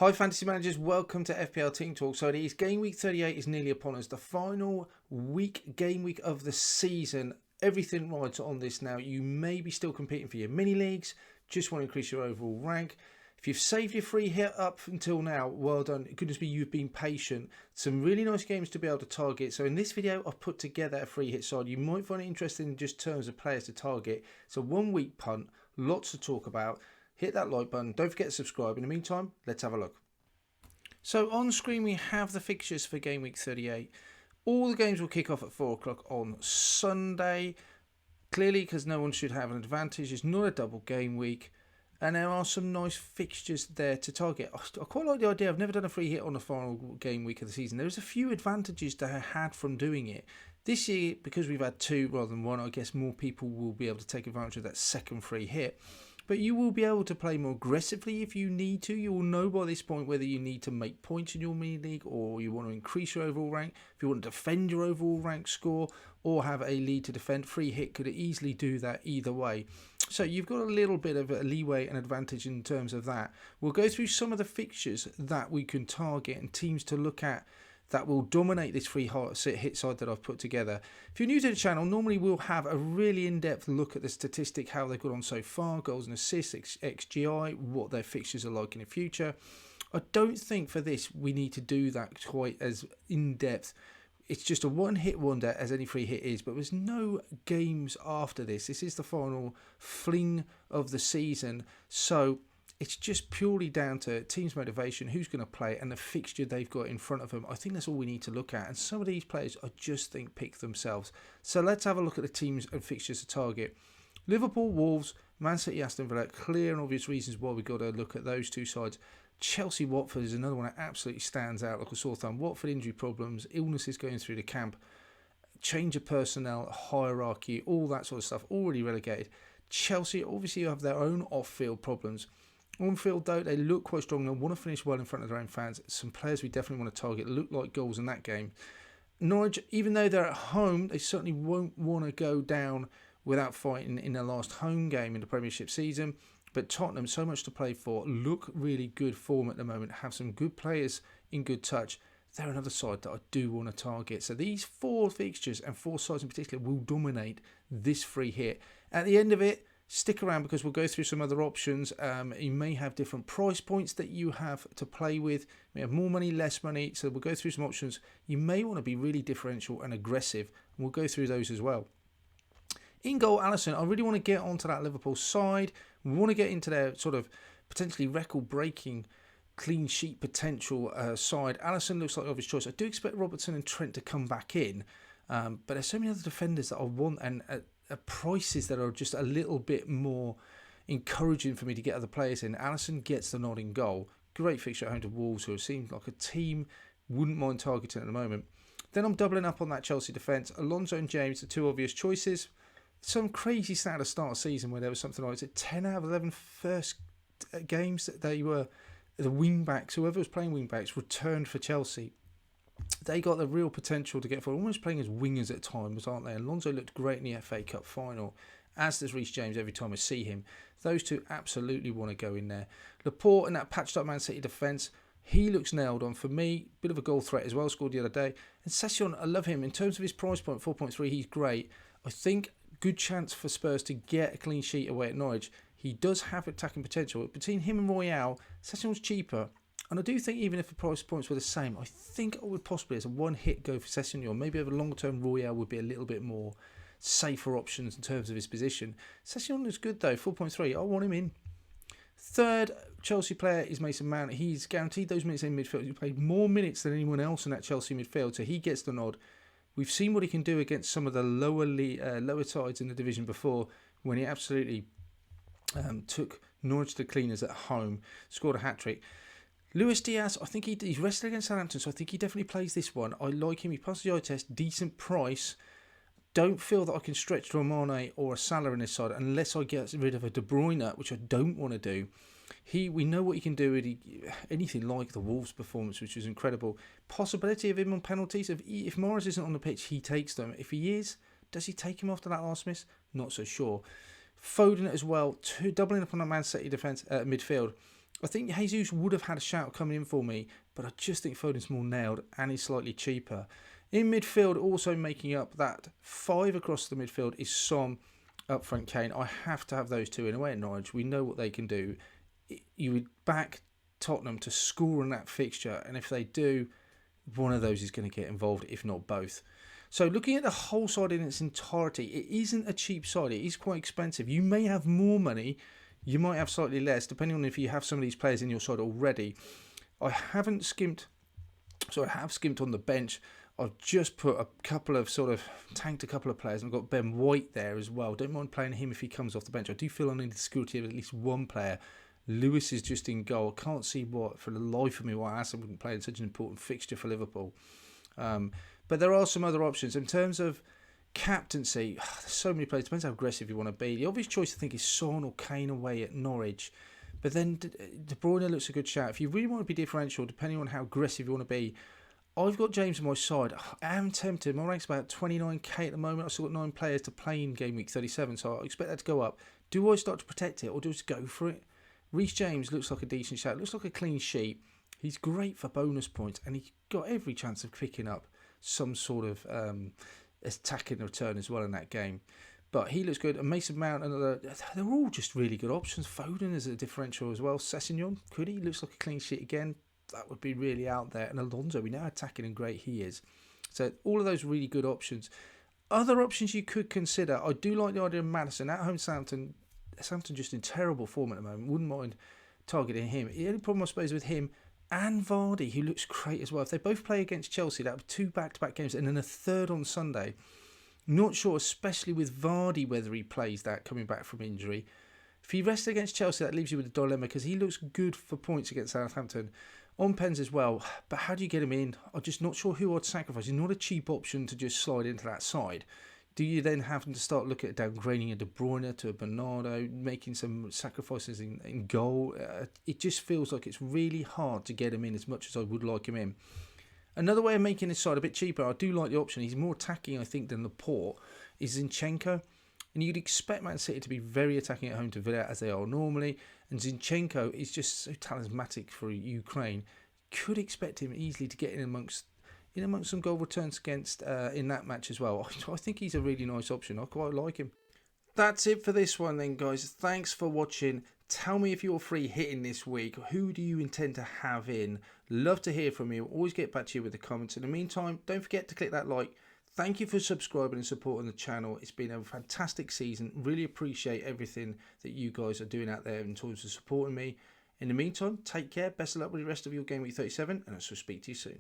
Hi Fantasy Managers, welcome to FPL Team Talk. So it is Game Week 38 is nearly upon us, the final game week of the season. Everything rides on this now. You may be still competing for your mini leagues, just want to increase your overall rank. If you've saved your free hit up until now, well done. Goodness me, you've been patient. Some really nice games to be able to target. So in this video, I've put together a free hit side. You might find it interesting in just terms of players to target. It's a 1 week punt, lots to talk about. Hit that like button. Don't forget to subscribe. In the meantime, let's have a look. So on screen we have the fixtures for Game Week 38. All the games will kick off at 4 o'clock on Sunday. Clearly, because no one should have an advantage. It's not a double game week. And there are some nice fixtures there to target. I quite like the idea. I've never done a free hit on the final game week of the season. There's a few advantages that I had from doing it. This year, because we've had 2 rather than 1, I guess more people will be able to take advantage of that second free hit. But you will be able to play more aggressively if you need to. You will know by this point whether you need to make points in your mini league or you want to increase your overall rank. If you want to defend your overall rank score or have a lead to defend, free hit could easily do that either way. So you've got a little bit of a leeway and advantage in terms of that. We'll go through some of the fixtures that we can target and teams to look at that will dominate this free hit side that I've put together. If you're new to the channel, normally we'll have a really in-depth look at the statistic, how they've got on so far, goals and assists, XGI, what their fixtures are like in the future. I don't think for this we need to do that quite as in-depth. It's just a one-hit wonder as any free hit is, but there's no games after this. This is the final fling of the season, so it's just purely down to team's motivation, who's going to play, and the fixture they've got in front of them. I think that's all we need to look at. And some of these players, I just think, pick themselves. So let's have a look at the teams and fixtures to target. Liverpool, Wolves, Man City, Aston Villa. Clear and obvious reasons why we've got to look at those two sides. Chelsea, Watford is another one that absolutely stands out like a sore thumb. Watford injury problems, illnesses going through the camp, change of personnel, hierarchy, all that sort of stuff, already relegated. Chelsea obviously have their own off-field problems. On field though, they look quite strong and want to finish well in front of their own fans. Some players we definitely want to target look like goals in that game. Norwich, even though they're at home, they certainly won't want to go down without fighting in their last home game in the Premiership season. But Tottenham, so much to play for, look really good form at the moment, have some good players in good touch. They're another side that I do want to target. So these 4 fixtures and 4 sides in particular will dominate this free hit. At the end of it, stick around because we'll go through some other options. You may have different price points that you have to play with. You may have more money, less money. So we'll go through some options. You may want to be really differential and aggressive. And we'll go through those as well. In goal, Alisson, I really want to get onto that Liverpool side. We want to get into their sort of potentially record-breaking clean sheet potential side. Alisson looks like the obvious choice. I do expect Robertson and Trent to come back in. But there's so many other defenders that I want and prices that are just a little bit more encouraging for me to get other players in. Alisson gets the nod in goal. Great fixture at home to Wolves, who seem like a team wouldn't mind targeting at the moment. Then I'm doubling up on that Chelsea defence. Alonso and James, the 2 obvious choices. Some crazy stat at the start of the season where there was something like 10 out of 11 first games that they were the wing-backs, whoever was playing wing-backs, returned for Chelsea. They got the real potential to get forward, almost playing as wingers at times, aren't they? Alonso looked great in the FA Cup final, as does Reece James every time I see him. Those 2 absolutely want to go in there. Laporte and that patched up Man City defence, he looks nailed on for me. Bit of a goal threat as well, scored the other day. And Session, I love him. In terms of his price point, 4.3, he's great. I think good chance for Spurs to get a clean sheet away at Norwich. He does have attacking potential. Between him and Royale, Session's cheaper. And I do think even if the price points were the same, I think I would possibly, as a one-hit, go for Sessegnon. Maybe over the longer term, Royale would be a little bit more safer options in terms of his position. Sessegnon is good though, 4.3. I want him in. Third Chelsea player is Mason Mount. He's guaranteed those minutes in midfield. He played more minutes than anyone else in that Chelsea midfield, so he gets the nod. We've seen what he can do against some of the lower sides in the division before, when he absolutely took Norwich to cleaners at home, scored a hat-trick. Luis Diaz, I think he's rested against Southampton, so I think he definitely plays this one. I like him. He passed the eye test, decent price. Don't feel that I can stretch to a Mane or a Salah in this side unless I get rid of a De Bruyne, which I don't want to do. We know what he can do with anything like the Wolves performance, which was incredible. Possibility of him on penalties. If Morris isn't on the pitch, he takes them. If he is, does he take him after that last miss? Not so sure. Foden as well, doubling up on that Man City defence midfield. I think Jesus would have had a shout coming in for me, but I just think Foden's more nailed and he's slightly cheaper. In midfield, also making up that 5 across the midfield is Son, up front Kane. I have to have those two in away at Norwich. We know what they can do. You would back Tottenham to score in that fixture, and if they do, one of those is going to get involved, if not both. So looking at the whole side in its entirety, it isn't a cheap side. It is quite expensive. You may have more money, you might have slightly less, depending on if you have some of these players in your side already. I have skimmed on the bench. I've just put a couple of tanked a couple of players, and I've got Ben White there as well. Don't mind playing him if he comes off the bench. I do feel I need the security of at least one player. Lewis is just in goal. I can't see for the life of me why Asa wouldn't play in such an important fixture for Liverpool. But there are some other options. In terms of captaincy, there's so many players. Depends how aggressive you want to be. The obvious choice, I think, is Son or Kane away at Norwich. But then De Bruyne looks a good shout. If you really want to be differential, depending on how aggressive you want to be, I've got James on my side. I am tempted. My rank's about 29k at the moment. I've still got 9 players to play in Game Week 37, so I expect that to go up. Do I start to protect it, or do I just go for it? Reece James looks like a decent shout. Looks like a clean sheet. He's great for bonus points, and he's got every chance of picking up some sort of attacking return as well in that game. But he looks good. And Mason Mount, they're all just really good options. Foden is a differential as well. Sessegnon, could he? Looks like a clean sheet again. That would be really out there. And Alonso, we know how attacking and great he is. So all of those really good options. Other options you could consider. I do like the idea of Maddison at home. Southampton just in terrible form at the moment. Wouldn't mind targeting him. The only problem I suppose with him and Vardy, who looks great as well. If they both play against Chelsea, that would be 2 back-to-back games and then a third on Sunday. Not sure, especially with Vardy, whether he plays that coming back from injury. If he rests against Chelsea, that leaves you with a dilemma because he looks good for points against Southampton. On pens as well, but how do you get him in? I'm just not sure who I'd sacrifice. He's not a cheap option to just slide into that side. Do you then have to start looking at downgrading a De Bruyne to a Bernardo, making some sacrifices in goal? It just feels like it's really hard to get him in as much as I would like him in. Another way of making his side a bit cheaper, I do like the option. He's more attacking, I think, than Laporte, is Zinchenko. And you'd expect Man City to be very attacking at home to Villa as they are normally. And Zinchenko is just so talismanic for Ukraine. Could expect him easily to get in amongst some goal returns against in that match as well. I think he's a really nice option. I quite like him. That's it for this one then, guys. Thanks for watching. Tell me if you're free hitting this week. Who do you intend to have in? Love to hear from you. Always get back to you with the comments. In the meantime, don't forget to click that like. Thank you for subscribing and supporting the channel. It's been a fantastic season. Really appreciate everything that you guys are doing out there in terms of supporting me. In the meantime, take care. Best of luck with the rest of your Game Week 37, and I shall speak to you soon.